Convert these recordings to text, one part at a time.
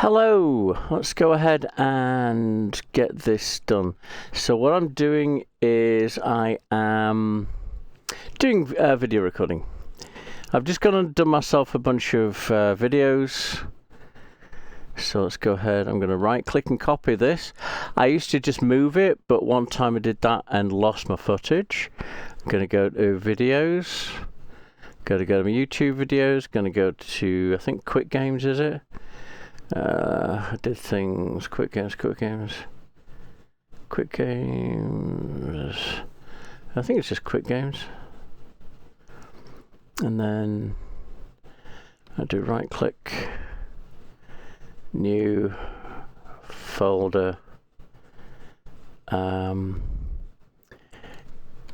Hello, let's go ahead and get this done. So what I'm doing is I am doing video recording. I've just gone and done myself a bunch of videos. So let's go ahead, I'm going to right click and copy this. I used to just move it, but one time I did that and lost my footage. I'm going to go to videos, go to my YouTube videos, going to go to, I think, quick games, is it? I did things, quick games. I think it's just quick games. And then I do right click, new folder,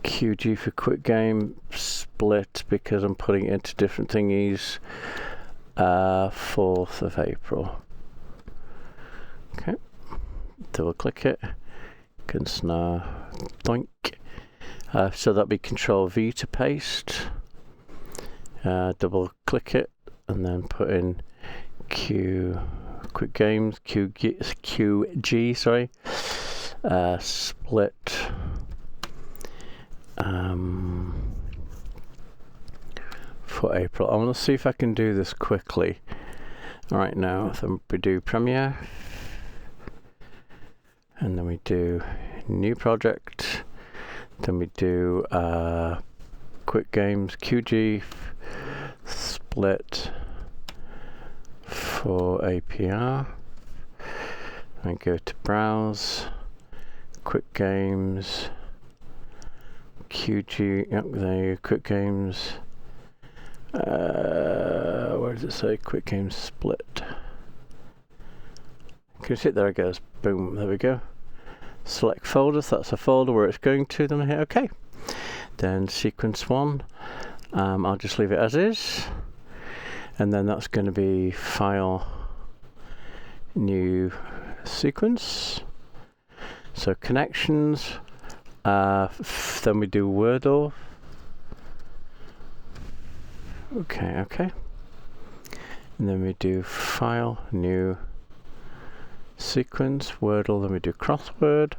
QG for quick game, split because I'm putting it into different thingies. 4th of April. Okay, double click it, can snare, doink. So that'll be Control V to paste. Double click it and then put in quick games, QG, sorry. Split. For April. I want to see if I can do this quickly. Right now, then we do Premiere, and then we do new project, then we do quick games, QG, split for APR, and go to browse, quick games, QG, yep, there, quick games. Where does it say quick game split? Can you see it? There it goes. Boom, there we go. Select folders, that's a folder where it's going to, then I hit OK. Then sequence 1, I'll just leave it as is. And then that's going to be file, new sequence. So connections, then we do Wordle. Okay. And then we do file, new sequence, Wordle, then we do crossword.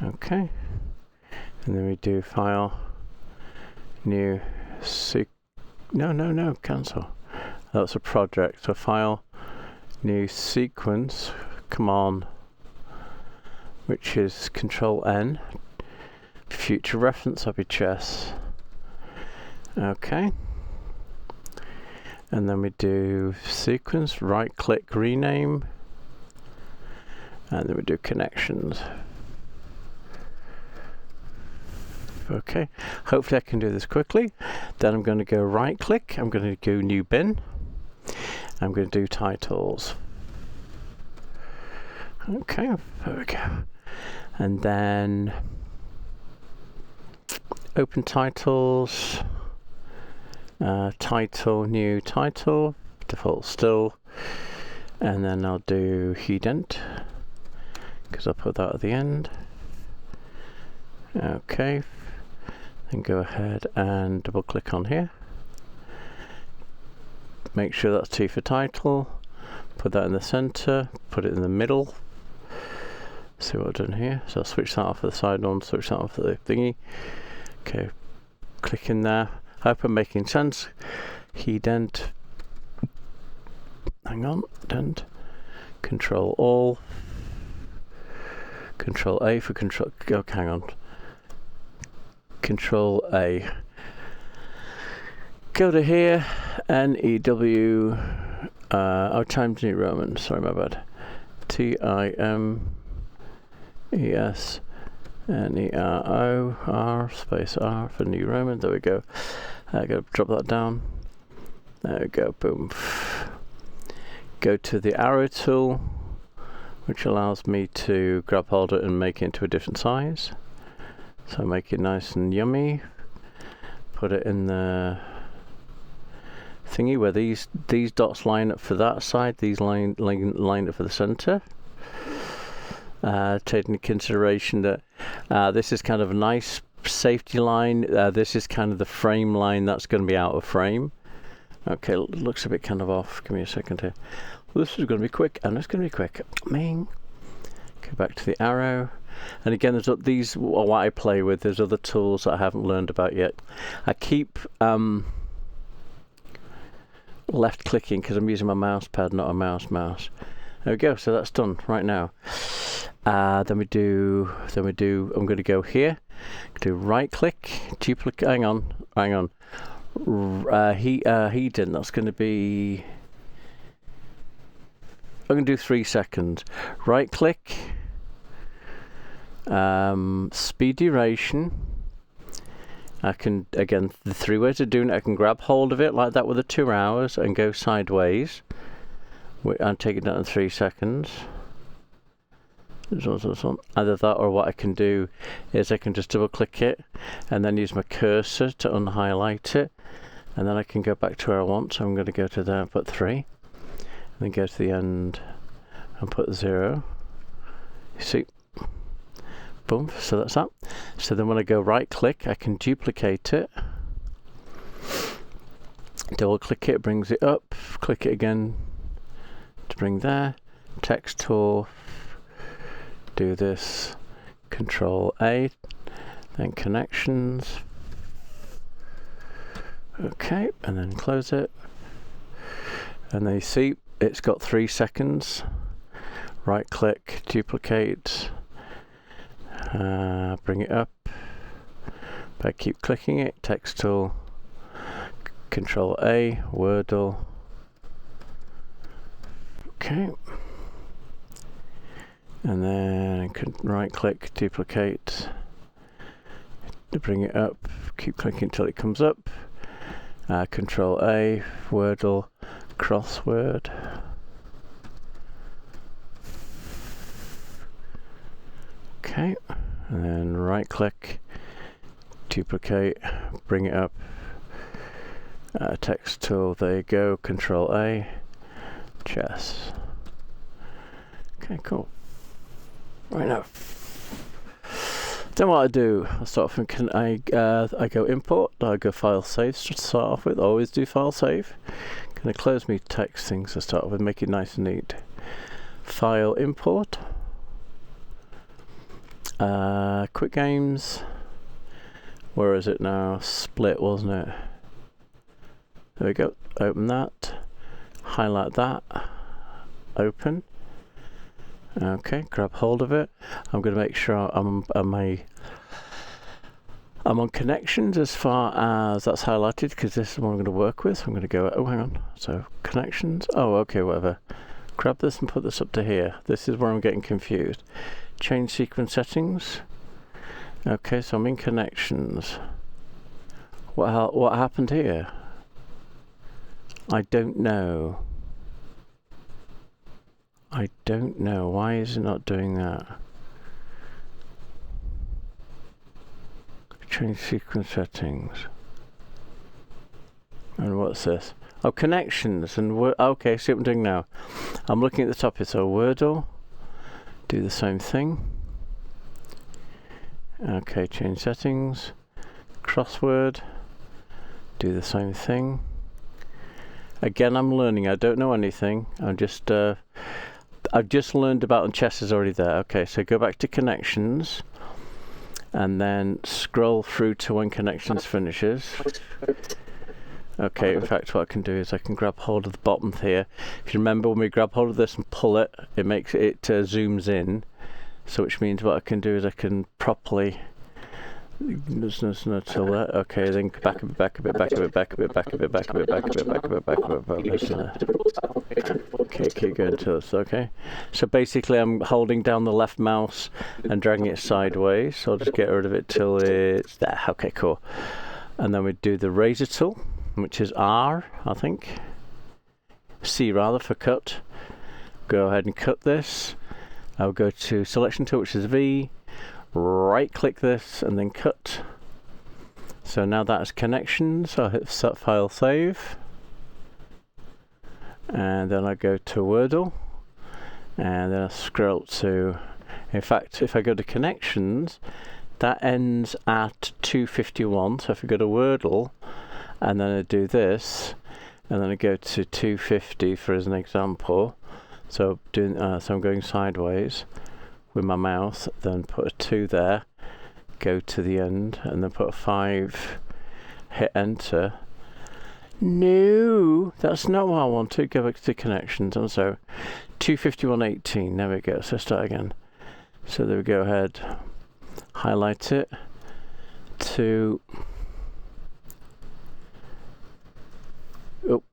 Okay. And then we do file, new no, cancel. That's a project. So file, new sequence, come on, which is Control N. Future reference, I'll be chess. Okay. And then we do sequence, right click, rename. And then we do connections. Okay. Hopefully I can do this quickly. Then I'm going to go right click. I'm going to go new bin. I'm going to do titles. Okay. There we go. And then open titles, title, new title, default still, and then I'll do hedent because I'll put that at the end. Okay, then go ahead and double click on here, make sure that's T for title, put that in the center, put it in the middle. See what I've done here. So I'll switch that off for the side one, switch that off for the thingy. Okay, click in there. Hope I'm making sense. Hedent. Hang on, dent. Control all. Control A for control. Oh, hang on. Control A. Go to here. NEW. Times New Roman. Sorry, my bad. TIMES. NERO, space R for New Roman. There we go. I gotta drop that down. There we go. Boom. Go to the arrow tool, which allows me to grab hold of it and make it into a different size. So make it nice and yummy. Put it in the thingy where these dots line up for that side. These line up for the center. Taking into consideration that this is kind of a nice safety line. This is kind of the frame line that's going to be out of frame. Okay, looks a bit kind of off. Give me a second here. Well, this is going to be quick, and it's going to be quick. Ming. Go back to the arrow. And again, there's these are what I play with. There's other tools that I haven't learned about yet. I keep left clicking because I'm using my mouse pad, not a mouse. There we go. So that's done right now. Then we do. I'm going to go here. Do right click, duplicate. Hang on. Hidden. That's going to be. I'm going to do 3 seconds. Right click. Speed duration. I can, again, the 3 ways of doing it. I can grab hold of it like that with the 2 hours and go sideways. And take it down in 3 seconds. Either that, or what I can do is I can just double click it and then use my cursor to unhighlight it, and then I can go back to where I want. So I'm going to go to there and put 3, and then go to the end and put 0. You see? Boom. So that's that. So then when I go right click, I can duplicate it, double click it, brings it up, click it again to bring there, text tool, do this, Control A, then connections, okay, and then close it, and then you see it's got 3 seconds. Right click, duplicate, bring it up, but keep clicking it, text tool, Control A, Wordle, okay, and then right click, duplicate, to bring it up, keep clicking until it comes up, Control A, Wordle, crossword, okay, and then right click, duplicate, bring it up, text tool, there you go, Control A, chess. Okay, cool. Right now, then what I do, I start off and I go import, I go file save to start off with, always do file save. Gonna close me text things to start with, make it nice and neat. File import, quick games, where is it now? Split, wasn't it? There we go, open that, highlight that, open. Okay, grab hold of it. I'm going to make sure I'm on connections as far as that's highlighted, because this is what I'm going to work with. I'm going to go, oh hang on, so connections, oh okay, whatever. Grab this and put this up to here. This is where I'm getting confused. Change sequence settings. Okay, so I'm in connections. What happened here? I don't know. Why is it not doing that? Change sequence settings. And what's this? Oh, connections. And okay, see what I'm doing now. I'm looking at the top here. So Wordle, do the same thing. Okay, change settings. Crossword, do the same thing. Again, I'm learning. I don't know anything. I've just learned about, and chess is already there. Okay, so go back to connections and then scroll through to when connections finishes. Okay, in fact what I can do is I can grab hold of the bottom here. If you remember, when we grab hold of this and pull it, it makes it zooms in. So which means what I can do is I can properly till that. Okay, then back a bit. Okay, keep going to this. Okay, so basically I'm holding down the left mouse and dragging it sideways. So I'll just get rid of it till it's there. Okay, cool. And then we do the razor tool, which is R, I think. C rather, for cut. Go ahead and cut this. I'll go to selection tool, which is V. Right click this and then cut. So now that's connections. I'll hit file save, and then I go to Wordle, and then I scroll to, in fact if I go to connections, that ends at 251. So if I go to Wordle and then I do this, and then I go to 250 for as an example. So so I'm going sideways with my mouse, then put a 2 there, go to the end, and then put a 5, hit enter. No, that's not what I want to. Go back to connections, and so 251.18, there we go. So start again. So there we go, ahead, highlight it to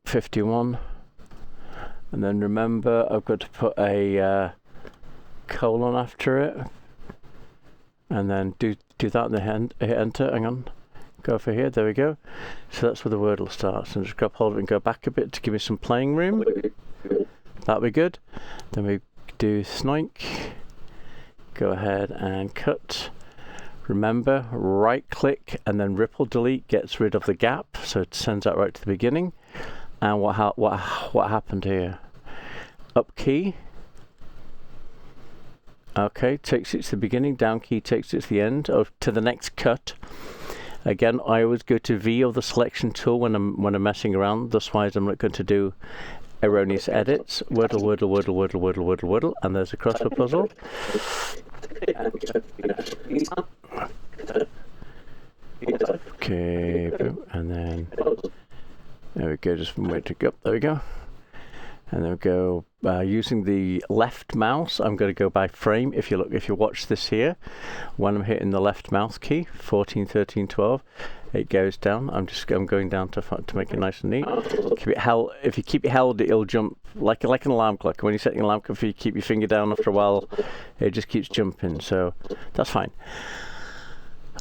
51, and then remember I've got to put a colon after it, and then do that and hit enter. Hang on, go for here, there we go. So that's where the Wordle starts, and just grab hold of it and go back a bit to give me some playing room. That'll be good. Then we do snipe, go ahead and cut. Remember, right click and then ripple delete gets rid of the gap, so it sends that right to the beginning. And what happened here? Up key, okay, takes it to the beginning. Down key takes it to the end, or to the next cut. Again, I always go to V of the selection tool when I'm messing around. Thus why I'm not going to do erroneous edits. Wordle, wordle, wordle, wordle, wordle, wordle, wordle, and there's a crossword puzzle. Okay, and then there we go, just wait to go up, there we go. And then we go using the left mouse. I'm going to go by frame. If you watch this here, when I'm hitting the left mouse key, 14, 13, 12, it goes down. I'm going down to make it nice and neat. Keep it held. If you keep it held, it'll jump like an alarm clock. When you're setting an alarm clock, if you keep your finger down, after a while, it just keeps jumping. So that's fine.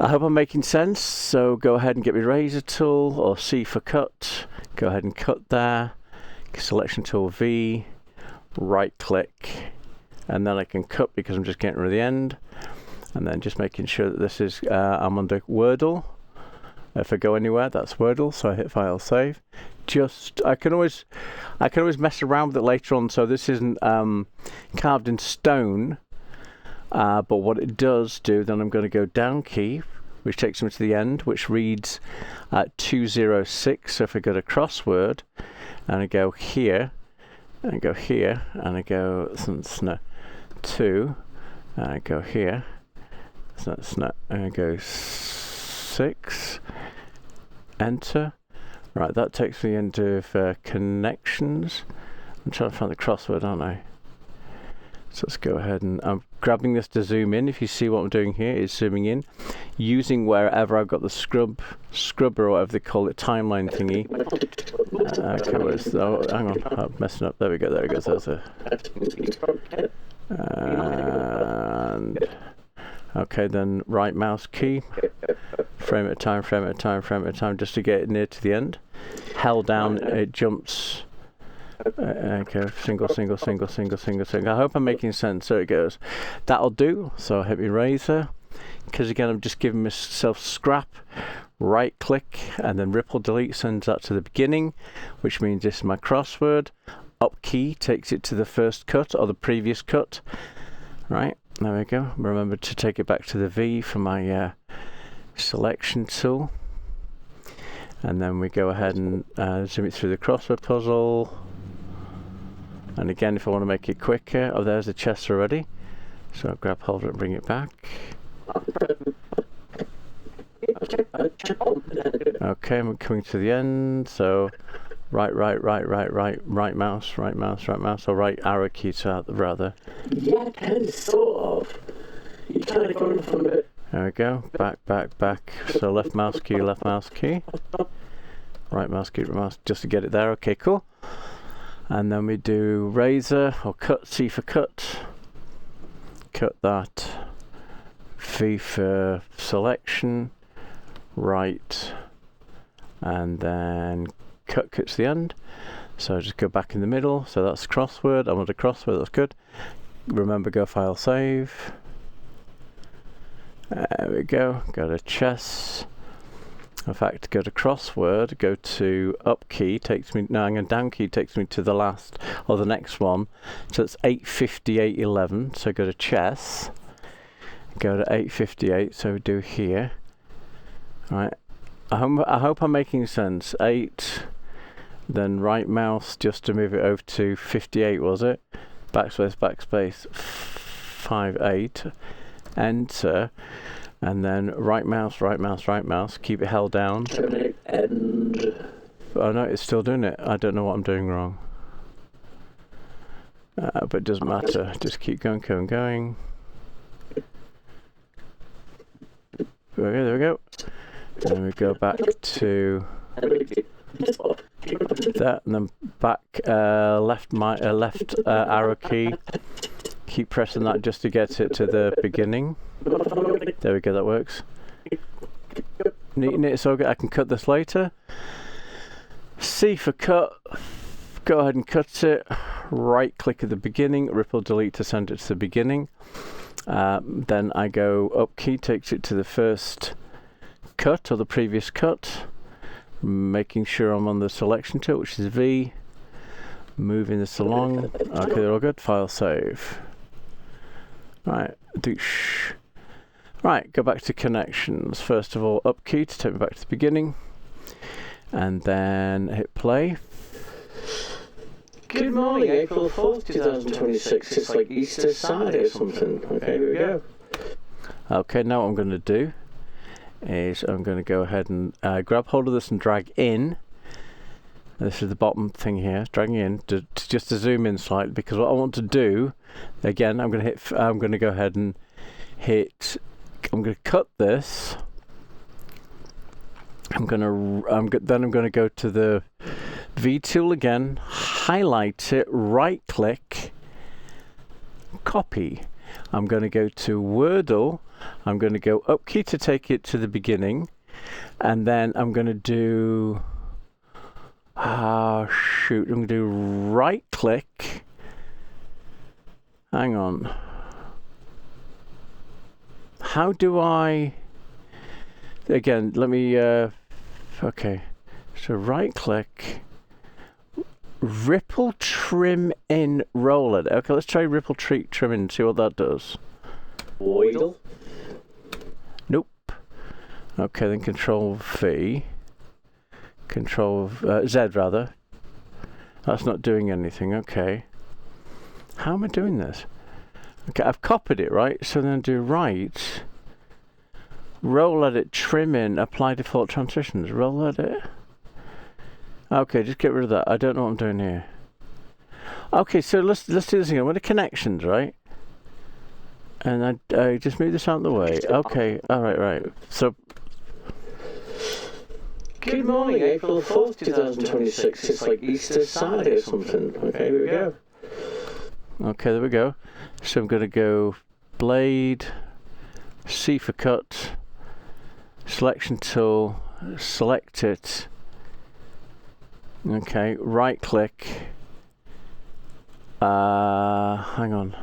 I hope I'm making sense. So go ahead and get your razor tool, or C for cut. Go ahead and cut there. Selection tool V, right click, and then I can cut because I'm just getting rid of the end, and then just making sure that this is I'm under Wordle. If I go anywhere, that's Wordle, so I hit file save. I can always mess around with it later on, so this isn't carved in stone, but what it does do, then I'm going to go down key, which takes me to the end, which reads 206. So if I go to crossword, and I go here, and I go here, and I go 2, and I go here, and I go 6, enter. Right, that takes me into connections. I'm trying to find the crossword, aren't I? So let's go ahead, and I'm grabbing this to zoom in. If you see what I'm doing here, is zooming in, using wherever I've got the scrubber or whatever they call it, timeline thingy. Okay, hang on, I'm messing up. There we go. There's a. And okay, then right mouse key, frame at a time, frame at a time, frame at a time, just to get it near to the end. Held down, it jumps. Okay, single. I hope I'm making sense. There it goes. That'll do. So I hit my razor, because again I'm just giving myself scrap. Right click and then ripple delete sends that to the beginning, which means this is my crossword. Up key takes it to the first cut or the previous cut. Right, there we go. Remember to take it back to the V for my selection tool, and then we go ahead and zoom it through the crossword puzzle. And again, if I want to make it quicker, oh, there's the chest already. So I'll grab hold of it and bring it back. Okay, I'm coming to the end. So right mouse, or right arrow key rather. Yeah, kind of, sort of. You kind of going from it. There we go. Back. So left mouse key, right mouse key, just to get it there. Okay, cool. And then we do razor or cut, C for cut. Cut that. V for selection. Right. And then cut to the end. So just go back in the middle. So that's crossword. I'm under crossword. That's good. Remember, go file save. There we go. Go to chess. In fact, go to crossword, go to up key, down key takes me to the last, or the next one. So it's 85811. So go to chess, go to 858. So we do here. All right. I hope I'm making sense. 8, then right mouse just to move it over to 58, was it? Backspace, backspace, 58, enter, and then right mouse, right mouse, right mouse, keep it held down. Terminate end. Oh no, it's still doing it. I don't know what I'm doing wrong. But it doesn't matter, just keep going, going, going. There we go. And then we go back to that, and then back left arrow key. Keep pressing that just to get it to the beginning. There we go, that works. Neat, so I can cut this later. C for cut. Go ahead and cut it. Right click at the beginning, ripple delete to send it to the beginning. Then I go up key, takes it to the first cut or the previous cut, making sure I'm on the selection tool, which is V, moving this along. Okay, they're all good. File save. Right, right, go back to connections. First of all, up key to take me back to the beginning, and then hit play. Good morning, April 4th, 2026. It's like Easter Saturday or something. Okay, here we go. Okay, now what I'm going to do is I'm going to go ahead and grab hold of this and drag in. This is the bottom thing here, dragging in just to zoom in slightly, because what I want to do, again, I'm going to go ahead and I'm going to cut this. Then I'm going to go to the V tool again, highlight it, right click, copy. I'm going to go to Wordle. I'm going to go up key to take it to the beginning, and then I'm going to do I'm going to do right click. Hang on. How do I? Again, let me. Okay. So right click. Ripple trim in roller. Okay, let's try ripple trim in and see what that does. Voidle. Nope. Okay, then Control V. Control Z rather. That's not doing anything. Okay. How am I doing this? Okay, I've copied it, right? So then do right. Roll edit, trim in, apply default transitions. Roll edit. Okay, just get rid of that. I don't know what I'm doing here. Okay, so let's do this again. With the connections, right? And I just move this out of the way. Okay, all right, right. So. Good morning, April 4th, 2026. It's like Easter Saturday or something. Okay, here we go. Okay, there we go. So I'm going to go blade, C for cut, selection tool, select it. Okay, right click. Hang on.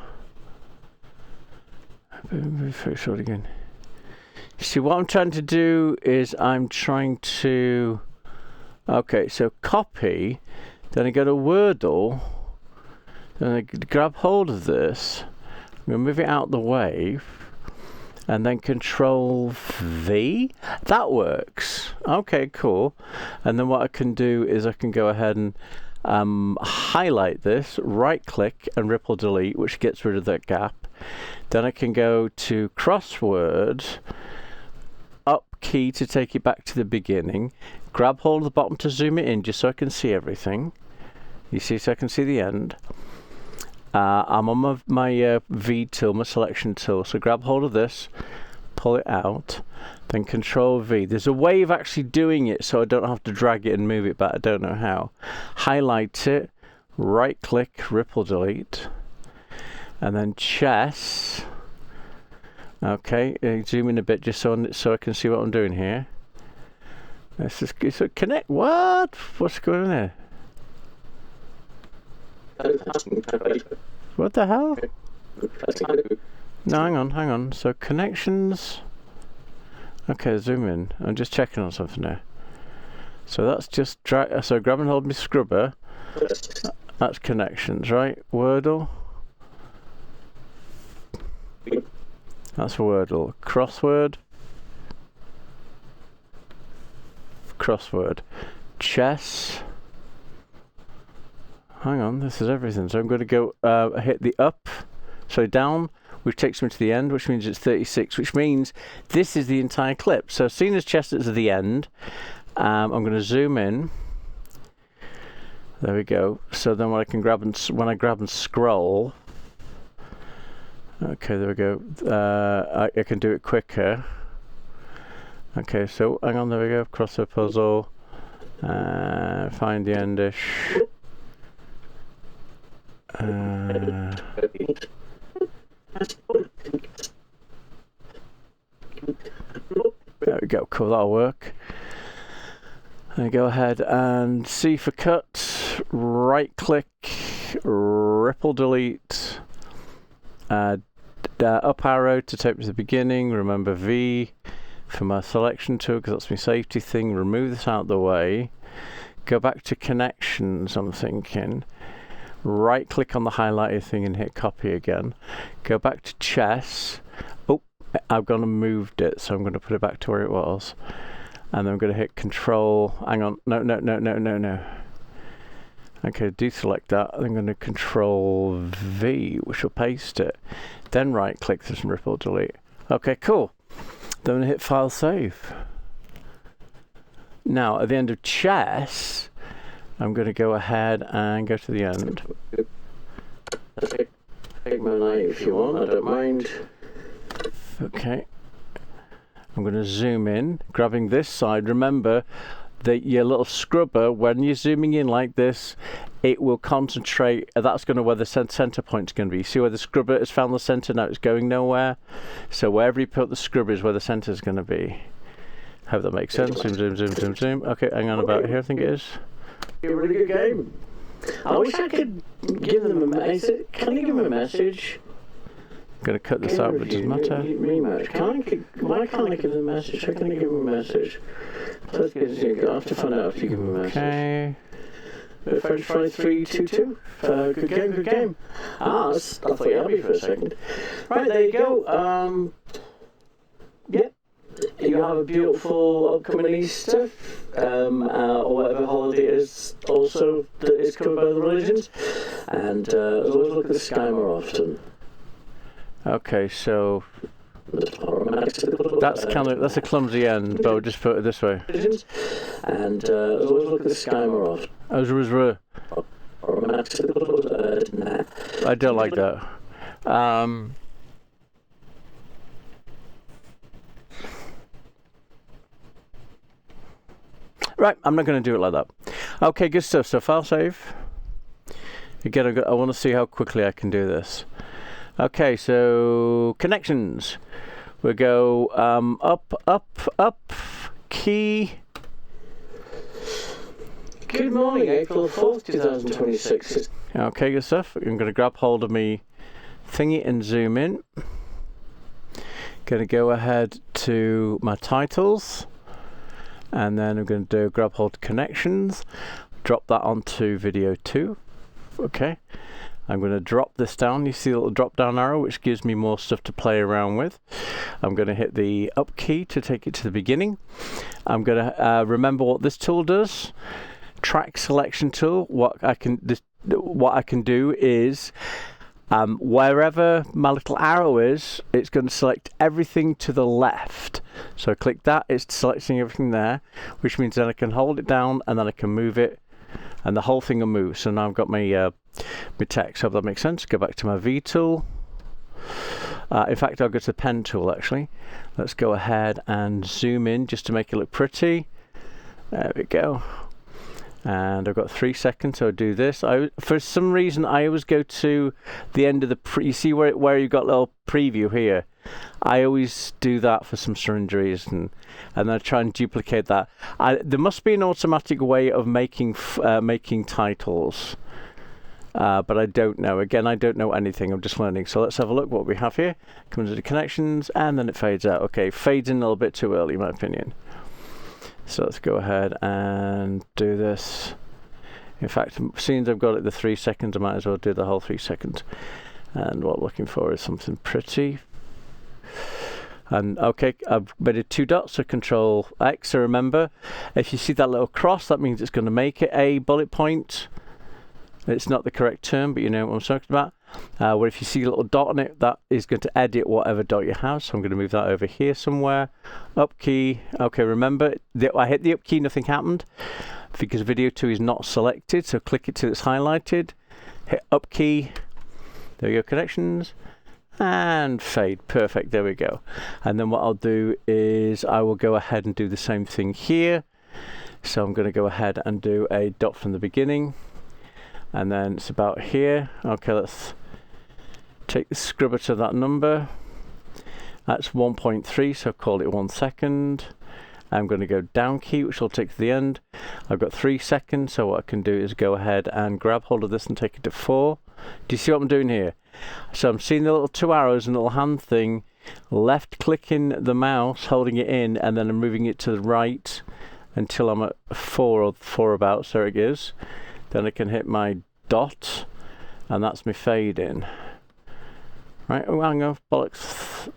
Very short again. See, what I'm trying to do is I'm trying to. Okay, so copy. Then I go to Wordle. Then I grab hold of this. I'm going to move it out the way. And then Control V. That works. Okay, cool. And then what I can do is I can go ahead and highlight this, right click and ripple delete, which gets rid of that gap. Then I can go to crossword, up key to take it back to the beginning, grab hold of the bottom to zoom it in just so I can see everything. You see, so I can see the end. I'm on my V tool, my selection tool, so grab hold of this, pull it out, then Control V. There's a way of actually doing it so I don't have to drag it and move it back. I don't know how. Highlight it, right click, ripple delete, and then chess. Okay, zoom in a bit just so I can see what I'm doing here. Let's just connect. What? What's going on there? What the hell? No, hang on. So connections. Okay, zoom in. I'm just checking on something there. So that's just drag. So grab and hold my scrubber. That's connections, right? Wordle. That's Wordle. Crossword. Chess. hang on, this is everything. So I'm going to go hit the up, so down, which takes me to the end, which means it's 36, which means this is the entire clip. So seeing as Chester's at the end, I'm going to zoom in. There we go. So then when I grab and scroll, okay, there we go. I can do it quicker. Okay, so hang on, there we go. Crossword puzzle. Find the endish. There we go. Cool, that'll work. And go ahead and C for cut. Right click. Ripple delete. Up arrow to take me to the beginning. Remember V for my selection tool because that's my safety thing. Remove this out of the way. Go back to connections, I'm thinking. Right click on the highlighted thing and hit copy again. Go back to chess. Oh, I've gone and moved it, so I'm going to put it back to where it was. And then I'm going to hit control. Hang on. No. Okay, deselect that. I'm going to control V, which will paste it. Then right click this and ripple delete. Okay, cool. Then I'm going to hit file save. Now, at the end of chess, I'm going to go ahead and go to the end. Take my night if you want, I don't mind. Okay. I'm going to zoom in, grabbing this side. Remember that your little scrubber, when you're zooming in like this, it will concentrate. That's going to where the center point's going to be. See where the scrubber has found the center? Now it's going nowhere. So wherever you put the scrubber is where the center is going to be. Hope that makes sense. Zoom. Okay, hang on about here, I think it is. A really good game. I wish I could give them a message. Can you give them a message? I'm going to cut this out, but it doesn't matter. Why can't I give them a message? How can I give them a message? Let's get it. I have to find out if you give them a message. Okay. French fry 322. Good game. I thought you had me for a second. Right, there you go. Yep. You have a beautiful upcoming Easter, or whatever holiday it is also that is covered by the religions. And as always, look at the sky more often. Okay, so that's a clumsy end, but I'll just put it this way. And as always, look at the sky more often. I don't like that. Right, I'm not going to do it like that. Okay, good stuff. So file save. Again, I want to see how quickly I can do this. Okay, so connections. We go up, key. Good morning, April 4th, 2026. Okay, good stuff. I'm going to grab hold of me thingy and zoom in. Going to go ahead to my titles. And then I'm going to grab hold of connections, drop that onto video 2. Okay. I'm going to drop this down. You see a little drop down arrow, which gives me more stuff to play around with. I'm going to hit the up key to take it to the beginning. I'm going to remember what this tool does. Track selection tool. What I can do is wherever my little arrow is, it's going to select everything to the left. So I click that, it's selecting everything there, which means then I can hold it down and then I can move it and the whole thing will move. So now I've got my text. Hope that makes sense. Go back to my V tool. In fact, I'll go to the pen tool actually. Let's go ahead and zoom in just to make it look pretty. There we go. And I've got 3 seconds, so I'll do this. For some reason, I always go to the end of the you see where you've got a little preview here. I always do that for some strange reason, and then I try and duplicate that. There must be an automatic way of making titles, but I don't know. Again, I don't know anything. I'm just learning. So let's have a look what we have here. Comes into connections, and then it fades out. Okay, fades in a little bit too early, in my opinion. So let's go ahead and do this. In fact, seeing as I've got it the 3 seconds, I might as well do the whole 3 seconds. And what I'm looking for is something pretty. And okay, I've made 2 dots, so Control X. So remember, if you see that little cross, that means it's going to make it a bullet point. It's not the correct term, but you know what I'm talking about. Where if you see a little dot on it, that is going to edit whatever dot you have. So I'm going to move that over here somewhere. Up key. Okay, remember, I hit the up key, nothing happened because video 2 is not selected. So click it till it's highlighted. Hit up key. There we go, connections. And fade. Perfect, there we go. And then what I'll do is I will go ahead and do the same thing here. So I'm going to go ahead and do a dot from the beginning. And then it's about here. Okay, let's take the scrubber to that number. That's 1.3, so call it 1 second. I'm going to go down key, which I'll take to the end. I've got 3 seconds, so what I can do is go ahead and grab hold of this and take it to 4. Do you see what I'm doing here? So I'm seeing the little 2 arrows and little hand thing, left clicking the mouse, holding it in, and then I'm moving it to the right until I'm at 4 or 4 about, so there it is. Then I can hit my dot, and that's my fade in. Right, oh, hang on, bollocks.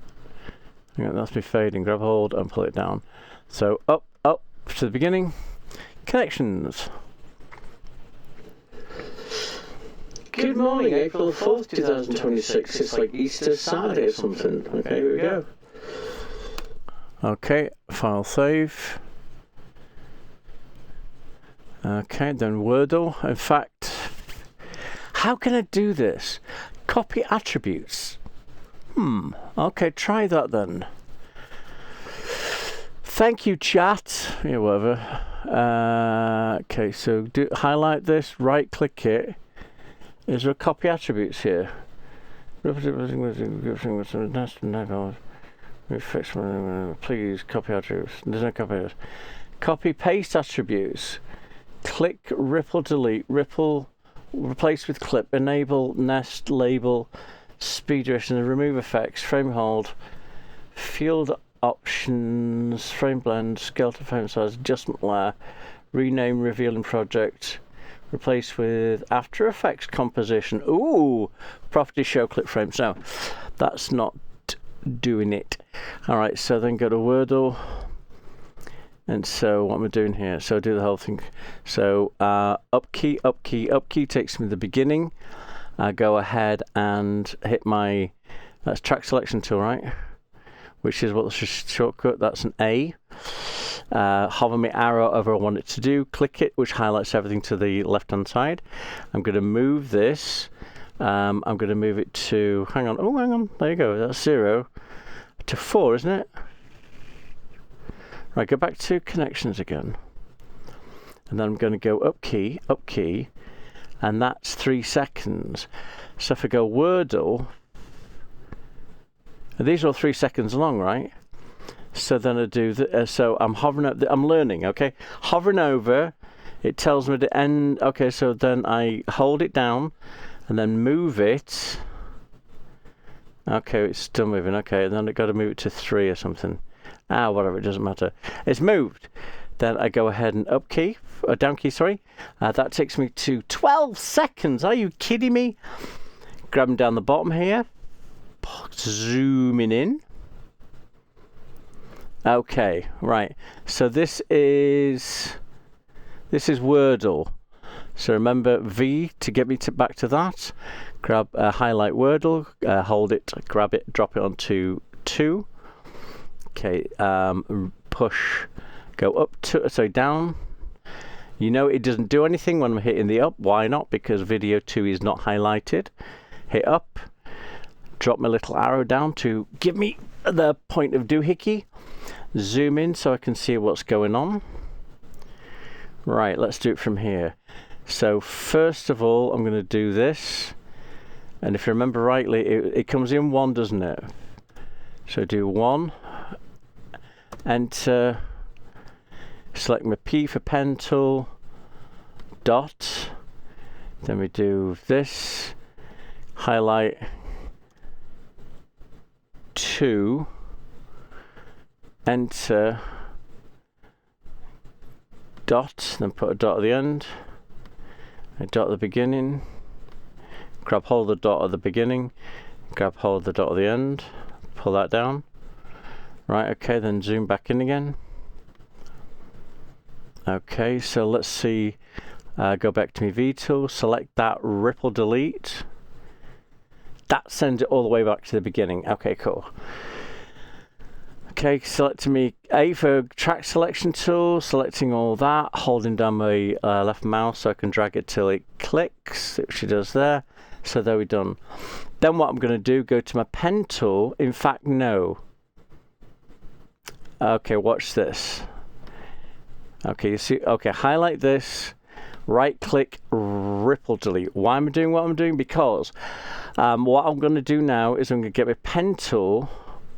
Hang on, that's my fade in. Grab hold and pull it down. So up to the beginning. Connections. Good morning, April 4th, 2026. It's like Easter Saturday or something. Okay, here we go. Okay, file save. Okay, then Wordle. In fact, how can I do this? Copy attributes. Okay, try that then. Thank you, chat. Yeah, whatever. Okay, so highlight this, right click it. Is there a copy attributes here? Please, copy attributes. There's no copy attributes. Copy paste attributes. Click ripple delete, ripple replace with clip, enable nest label, speed duration, remove effects, frame hold, field options, frame blend, scale to frame size, adjustment layer, rename revealing project, replace with After Effects composition. Ooh, property show clip frames. No, that's not doing it. All right, so then go to Wordle. And so what am I doing here? So do the whole thing. So up key takes me to the beginning. I go ahead and hit my, that's track selection tool, right? Which is what the shortcut, that's an A. Hover my arrow over what I want it to do. Click it, which highlights everything to the left-hand side. I'm going to move this. I'm going to move it to, hang on, there you go, that's 0 to 4, isn't it? Right, go back to connections again. And then I'm going to go up key, and that's 3 seconds. So if I go Wordle, these are all 3 seconds long, right? So then I do, so I'm hovering, I'm learning, okay? Hovering over, it tells me to end, okay, so then I hold it down, and then move it. Okay, it's still moving, okay, and then I've got to move it to 3 or something. Whatever, it doesn't matter. It's moved. Then I go ahead and up key, down key, sorry. That takes me to 12 seconds. Are you kidding me? Grabbing down the bottom here. Zooming in. Okay, right. So this is Wordle. So remember V to get me back to that. Grab highlight Wordle, hold it, grab it, drop it onto 2. Okay, push, go up to, sorry, down. You know it doesn't do anything when I'm hitting the up. Why not? Because video 2 is not highlighted. Hit up, drop my little arrow down to give me the point of doohickey. Zoom in so I can see what's going on. Right, let's do it from here. So first of all, I'm going to do this. And if you remember rightly, it comes in 1, doesn't it? So do 1. Enter, select my P for pen tool, dot, then we do this, highlight 2, enter, dot, then put a dot at the end, a dot at the beginning, grab hold of the dot at the beginning, grab hold of the dot at the end, pull that down. Right, okay, then zoom back in again. Okay, so let's see. Go back to my V tool, select that, ripple delete. That sends it all the way back to the beginning. Okay, cool. Okay, selecting me A for track selection tool, selecting all that, holding down my left mouse so I can drag it till it clicks, which it does there. So there we're done. Then what I'm going to do, go to my pen tool. In fact, no. Okay, watch this. Okay, you see, okay, highlight this, right click, ripple delete. Why am I doing what I'm doing? Because what I'm going to do now is I'm going to get my pen tool.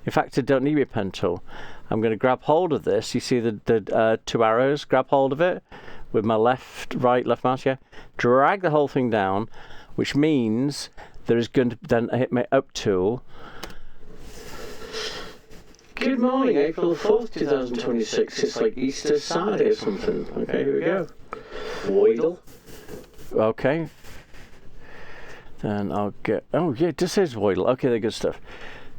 In fact, I don't need a pen tool. I'm going to grab hold of this. You see the two arrows? Grab hold of it with my left mouse, yeah? Drag the whole thing down, which means there is going to then hit my up tool. Good morning, April 4th, 2026. It's like Easter Saturday or something. Okay, here we go. Voidle. Okay. Then I'll get... Oh, yeah, it just says Voidle. Okay, they're good stuff.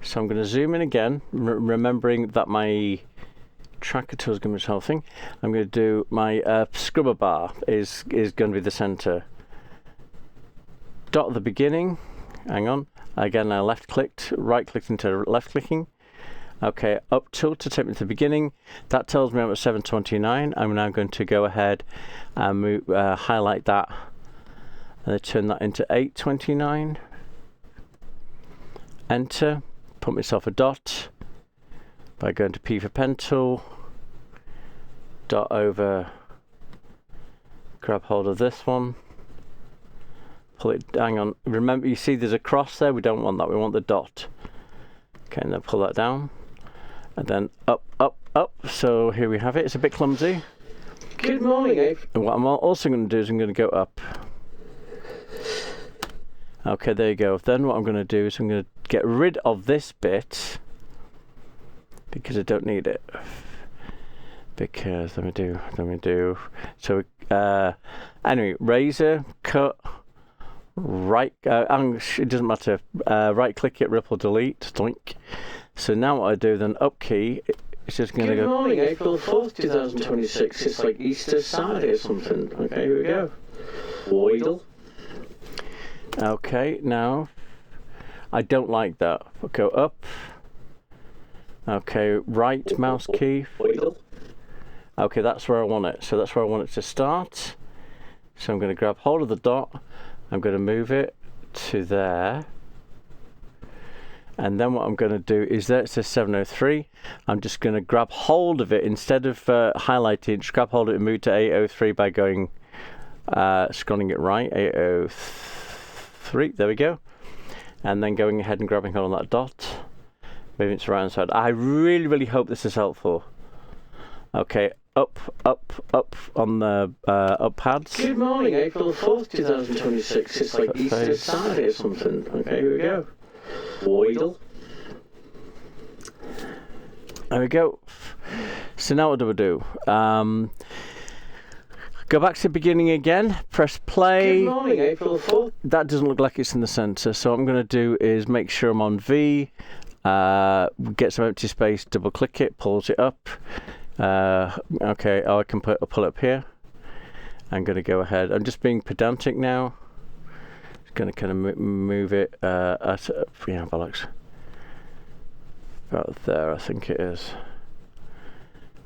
So I'm going to zoom in again, remembering that my tracker tool is going to be this whole thing. I'm going to do my scrubber bar is going to be the center. Dot at the beginning. Hang on. Again, I left clicked, right clicked into left clicking. Okay, up tool to take me to the beginning. That tells me I'm at 729. I'm now going to go ahead and move, highlight that and then turn that into 829. Enter. Put myself a dot by going to P for pen tool, dot over, grab hold of this one, pull it, hang on, remember you see there's a cross there, we don't want that, we want the dot. Okay, and then pull that down, and then up, up, up, so here we have it. It's a bit clumsy. Good morning, Abe. And what I'm also going to do is I'm going to go up. Okay, there you go. Then what I'm going to do is I'm going to get rid of this bit because I don't need it. Because let me do. So anyway, razor, cut, right. It doesn't matter. Right click it, ripple delete, doink. So now what I do, then up key. It's just going to go. Good morning, April 4th, 2026. It's like Easter Saturday or something. Okay, here we go. Voidle. Okay, now I don't like that. We'll go up. Okay, right mouse key. Okay, that's where I want it. So that's where I want it to start. So I'm going to grab hold of the dot. I'm going to move it to there. And then what I'm going to do is there it says 703. I'm just going to grab hold of it instead of highlighting. Just grab hold of it and move to 803 by going scrolling it right. 803. There we go. And then going ahead and grabbing hold on that dot, moving it to the right hand side. I really hope this is helpful. Okay, up on the up pads. Good morning, April 4th, 2026. It's like Easter Saturday or something. Okay, here we go. Voidle. There we go. So now what do? Go back to the beginning again, press play. Good morning, April 4th. That doesn't look like it's in the center, so what I'm going to do is make sure I'm on V, get some empty space, double click it, pulls it up. Okay, I can pull it up here. I'm going to go ahead. I'm just being pedantic now. Just going to kind of move it bollocks. About there, I think it is.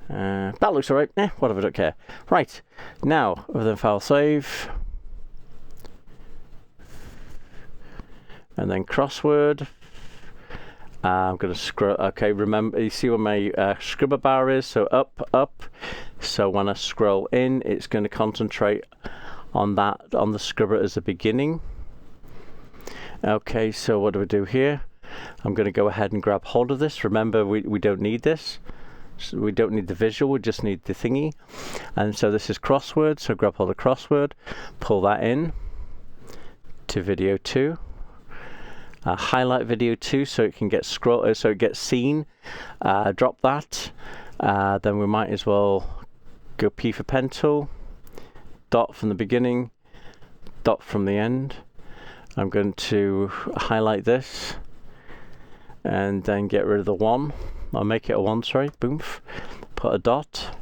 That looks alright. Whatever, I don't care. Right, now, other than file save. And then crossword. I'm going to scroll. Okay, remember, you see where my scrubber bar is? So up. So when I scroll in, it's going to concentrate on that, on the scrubber as the beginning. Okay, so what do we do here? I'm going to go ahead and grab hold of this. Remember, we don't need this. So we don't need the visual, we just need the thingy. And so this is crossword, so grab hold of crossword, pull that in to video 2. Highlight video 2 so it can get so it gets seen. Drop that. Then we might as well go P for pen tool, dot from the beginning, dot from the end. I'm going to highlight this and then get rid of the 1. I'll make it a 1, sorry, boom. Put a dot.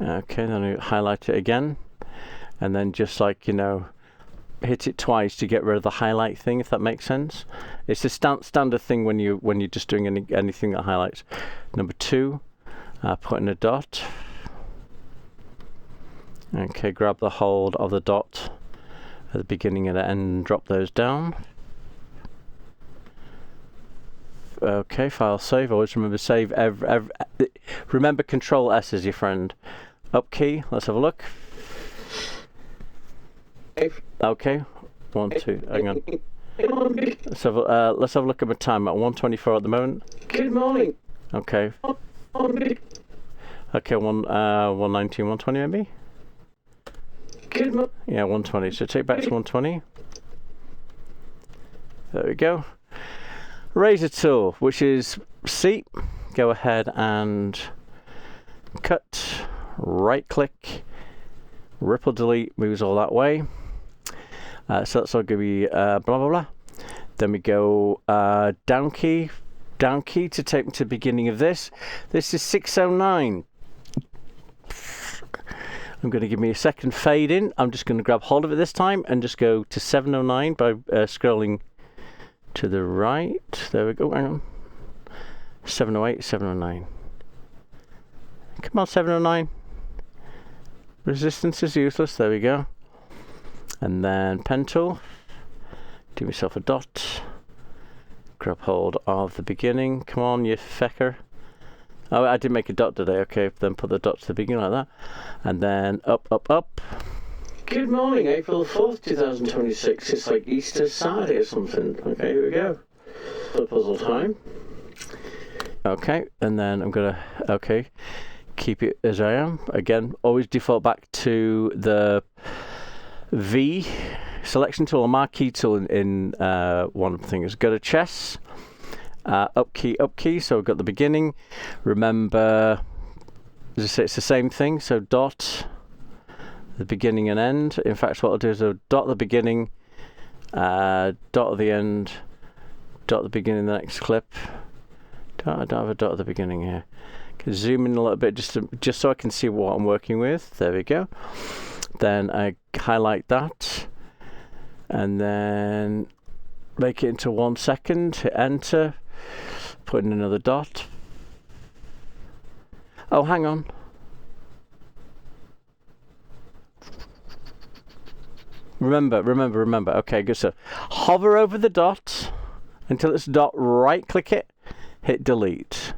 Okay, then I highlight it again, and then just like, you know, hit it twice to get rid of the highlight thing, if that makes sense. It's the standard thing when you're just doing anything that highlights. Number 2, put in a dot. Okay, grab the hold of the dot at the beginning and the end and drop those down. Okay, file save. Always remember save. Remember Control S is your friend. Up key. Let's have a look. Okay, 1, 2. Hang on. Let's have a look at my time at 1:24 at the moment. Good morning. Okay. Okay, 119, 120 maybe. Good morning. Yeah, 120. So take back to 120. There we go. Razor tool, which is C. Go ahead and cut. Right click. Ripple delete moves all that way. So that's all going to be blah blah blah. Then we go down key to take me to the beginning of this. This is 609. I'm going to give me a second fade in. I'm just going to grab hold of it this time and just go to 709 by scrolling to the right. There we go. Hang on. 708, 709. Come on, 709. Resistance is useless. There we go. And then pen tool. Do myself a dot. Grab hold of the beginning. Come on, you fecker. Oh, I did make a dot today. Okay, then put the dot to the beginning like that. And then up, up, up. Good morning, April 4th, 2026. It's like Easter Saturday or something. Okay, here we go. The puzzle time. Okay, and then I'm gonna, okay, keep it as I am. Again, always default back to the V selection tool or marquee tool in one of the things. Go to chess, up key, so we've got the beginning. Remember, as I say, it's the same thing, so dot, the beginning and end. In fact, what I'll do is I'll dot the beginning, dot at the end, dot the beginning of the next clip. I don't have a dot at the beginning here. Can zoom in a little bit just so I can see what I'm working with. There we go. Then I highlight that and then make it into 1 second. Hit enter. Put in another dot. Oh, hang on. Remember. Okay, good stuff. Hover over the dot until it's dot. Right click it. Hit delete.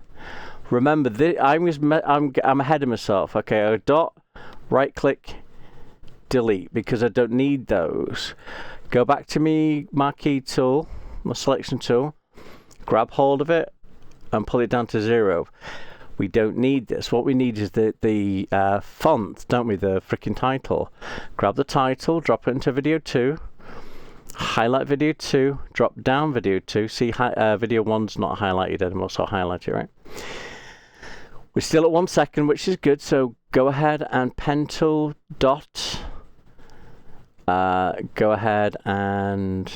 Remember, I'm ahead of myself. Okay, a dot, right click, delete, because I don't need those. Go back to me marquee tool, my selection tool, grab hold of it, and pull it down to 0. We don't need this. What we need is the font, don't we? The freaking title. Grab the title, drop it into video 2. Highlight video 2, drop down video 2. See, video 1's not highlighted anymore, so I'll highlight it, right? We're still at 1 second, which is good, so go ahead and pen tool, dot. Go ahead and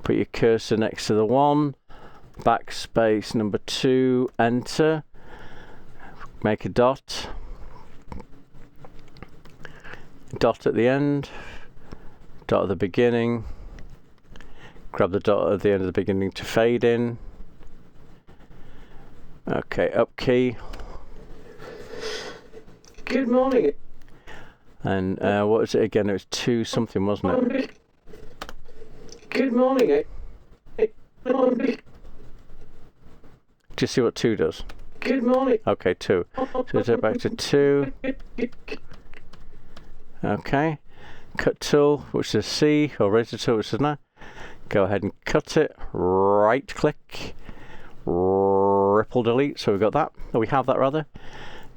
put your cursor next to the 1. Backspace number 2, enter. Make a dot. Dot at the end. Dot at the beginning. Grab the dot at the end of the beginning to fade in. Okay, up key. Good morning. And what was it again? It was 2 something, wasn't it? Good morning. Just see what 2 does. Good morning. Okay, 2. So take back to 2. Okay. Cut tool, which is C, or razor tool, which is now. Go ahead and cut it. Right click. Ripple delete. So we've got that. Or we have that rather.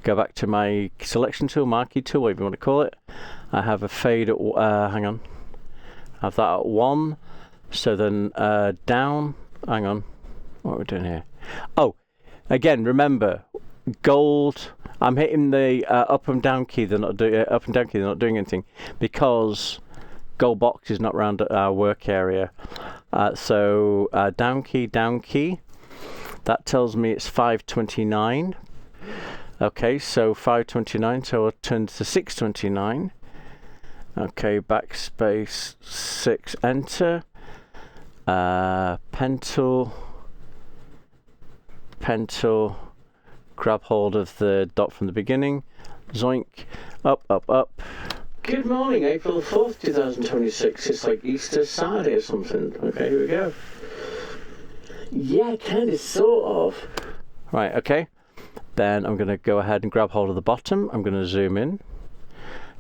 Go back to my selection tool, marquee tool, whatever you want to call it. I have a fade at, hang on. I have that at 1. So then down, hang on. What are we doing here? Oh, again, remember, gold. I'm hitting the up and down key. They're not doing They're not doing anything because gold box is not around our work area. So down key. That tells me it's 529. Okay, so 529, so I'll turn to 629. Okay, backspace 6, enter. Pen tool, grab hold of the dot from the beginning, zoink, up, up, up. Good morning, April 4th, 2026. It's like Easter Saturday or something. Okay, here we go. Yeah, kind of, sort of. Right, okay. Then I'm going to go ahead and grab hold of the bottom. I'm going to zoom in.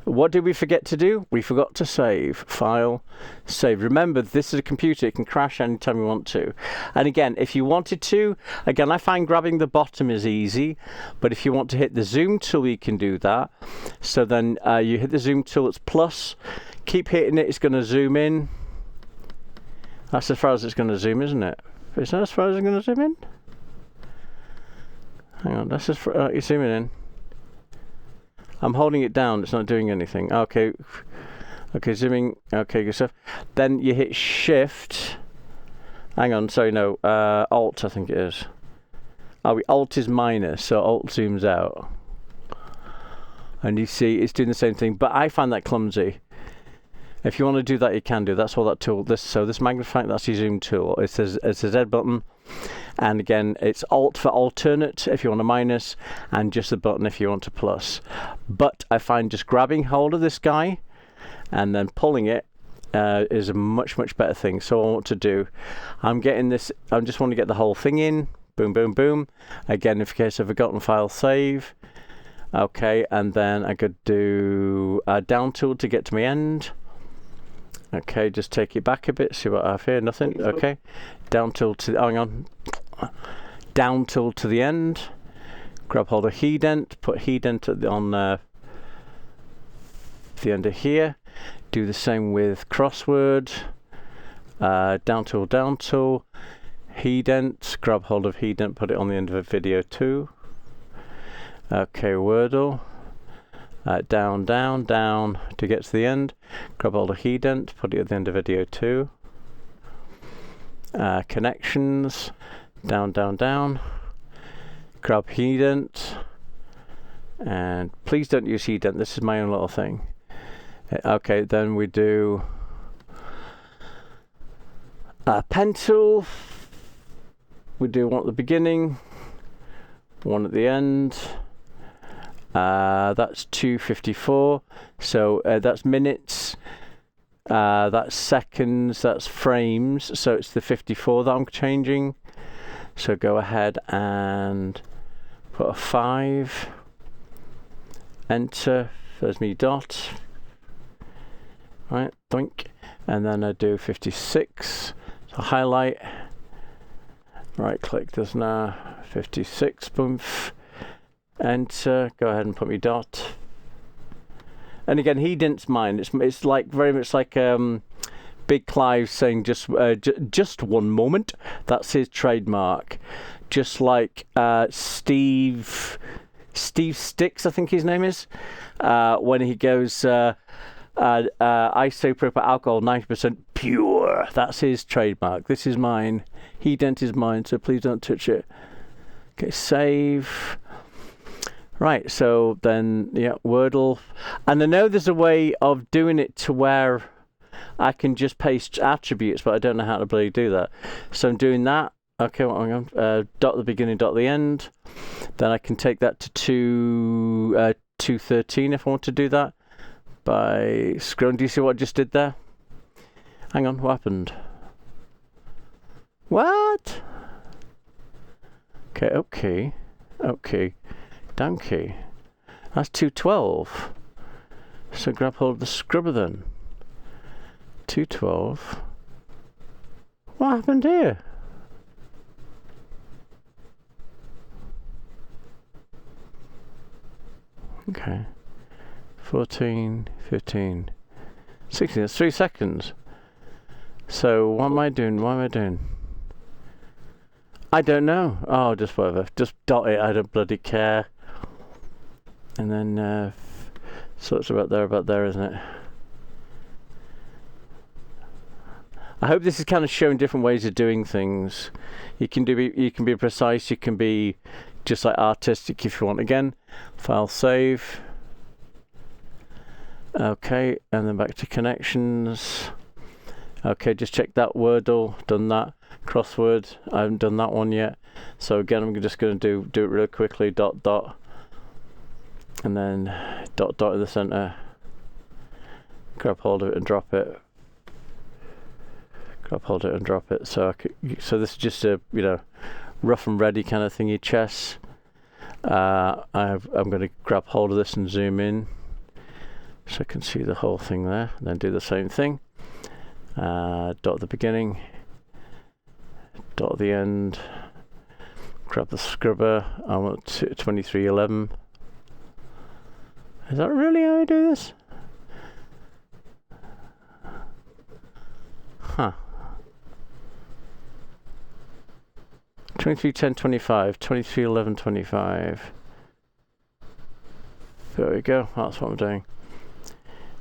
What did we forget to do? We forgot to save. File, save. Remember, this is a computer. It can crash anytime you want to. And again, if you wanted to, again, I find grabbing the bottom is easy. But if you want to hit the zoom tool, you can do that. So then you hit the zoom tool, it's plus. Keep hitting it, it's going to zoom in. That's as far as it's going to zoom, isn't it? Is that as far as it's going to zoom in? Hang on, that's as far, you're zooming in. I'm holding it down, it's not doing anything. Okay, zooming, okay, good stuff. Then you hit shift. Hang on, sorry, no, alt I think it is. Oh, alt is minus, so alt zooms out. And you see it's doing the same thing, but I find that clumsy. If you want to do that, you can do. That's all that tool, this magnifying, that's your zoom tool. It's a Z button. And again, it's alt for alternate if you want a minus, and just the button if you want a plus. But I find just grabbing hold of this guy and then pulling it is a much better thing. So what I want to do, I'm getting this, I just want to get the whole thing in. Boom, boom, boom. Again, in case I've forgotten, file, save. Okay, and then I could do a down tool to get to my end. Okay, just take it back a bit, see what I have here, nothing, okay. Down tool to, hang on. Down tool to the end. Grab hold of headent, put headent on the end of here. Do the same with crossword. Down tool. Headent, grab hold of headent, put it on the end of a video too. Okay, Wordle. Down to get to the end. Grab hold of headent, put it at the end of video 2. Connections, down. Grab headent, and please don't use headent. This is my own little thing. Okay, then we do pen tool. We do one at the beginning, one at the end. That's 254, so that's minutes, that's seconds, that's frames, so it's the 54 that I'm changing. So go ahead and put a 5, enter, there's me dot, right, doink, and then I do 56, so highlight, right click, there's now 56, boom. Enter, go ahead and put me dot. And again, he didn't mind. It's like very much like Big Clive saying just one moment. That's his trademark. Just like Steve Sticks, I think his name is, when he goes isopropyl alcohol 90% pure. That's his trademark. This is mine. He dent is mine, so please don't touch it. Okay, save. Right, so then, yeah, Wordle. And I know there's a way of doing it to where I can just paste attributes, but I don't know how to bloody do that. So I'm doing that. Okay, well, hang on. Dot at the beginning, dot at the end. Then I can take that to 213 if I want to do that. By scrolling. Do you see what I just did there? Hang on, what happened? What? Okay. Donkey. That's 212. So grab hold of the scrubber then. 212. What happened here? Okay. 14, 15, 16. That's 3 seconds. So what am I doing? I don't know. Oh, just whatever. Just dot it. I don't bloody care. And then, so it's about there, isn't it? I hope this is kind of showing different ways of doing things. You can be precise. You can be just like artistic if you want. Again, file save. Okay, and then back to connections. Okay, just check that Wordle, done that. Crossword, I haven't done that one yet. So again, I'm just going to do it really quickly, dot dot, and then dot dot in the center. Grab hold of it and drop it. Grab hold of it and drop it. So so this is just a, you know, rough and ready kind of thingy chess. I'm going to grab hold of this and zoom in so I can see the whole thing there, and then do the same thing. Dot at the beginning, dot at the end, grab the scrubber. I want 2311. Is that really how I do this? Huh. 231025, 231125. There we go, that's what I'm doing.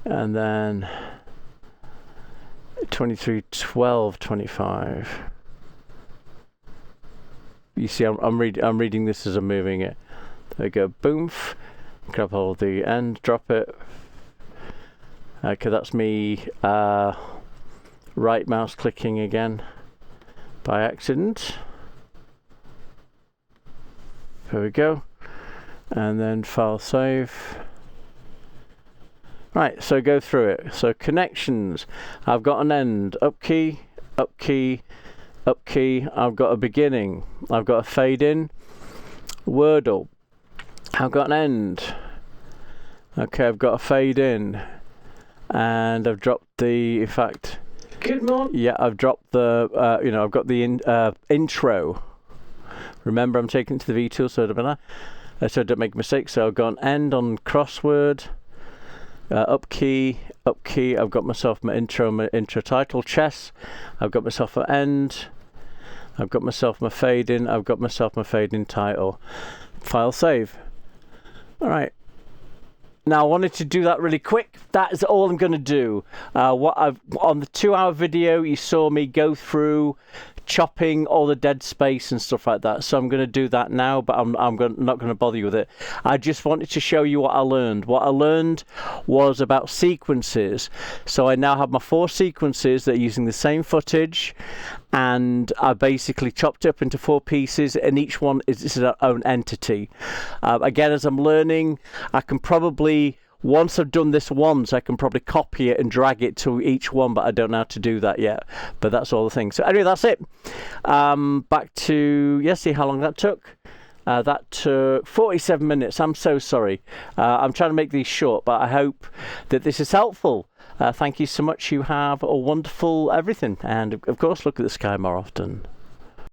And then 231225. You see, I'm reading this as I'm moving it. There we go, boom. Grab hold of the end, drop it. Okay, that's me right mouse clicking again by accident. There we go. And then file save. Right, so go through it. So connections, I've got an end, up key, up key, up key. I've got a beginning, I've got a fade in. Wordle, I've got an end. Okay, I've got a fade in, and I've dropped the, in fact, Good morning. yeah, I've dropped the, you know, I've got the intro. Remember, I'm taking it to the V tool so I don't make mistakes. So I've got an end on crossword. Up key, I've got myself my intro title, chess. I've got myself an end. I've got myself my fade in. I've got myself my fade in title. File save. All right. Now I wanted to do that really quick. That is all I'm going to do. On the 2-hour video, you saw me go through chopping all the dead space and stuff like that. So I'm going to do that now, but I'm not going to bother you with it. I just wanted to show you what I learned. What I learned was about sequences. So I now have my 4 sequences that are using the same footage, and I basically chopped it up into 4 pieces, and each one is its own entity. Again, as I'm learning, I can probably, once I've done this once, I can probably copy it and drag it to each one, but I don't know how to do that yet. But that's all the things. So anyway, that's it. Back to, see how long that took. That took 47 minutes. I'm so sorry. I'm trying to make these short, but I hope that this is helpful. Thank you so much. You have a wonderful everything. And of course, look at the sky more often.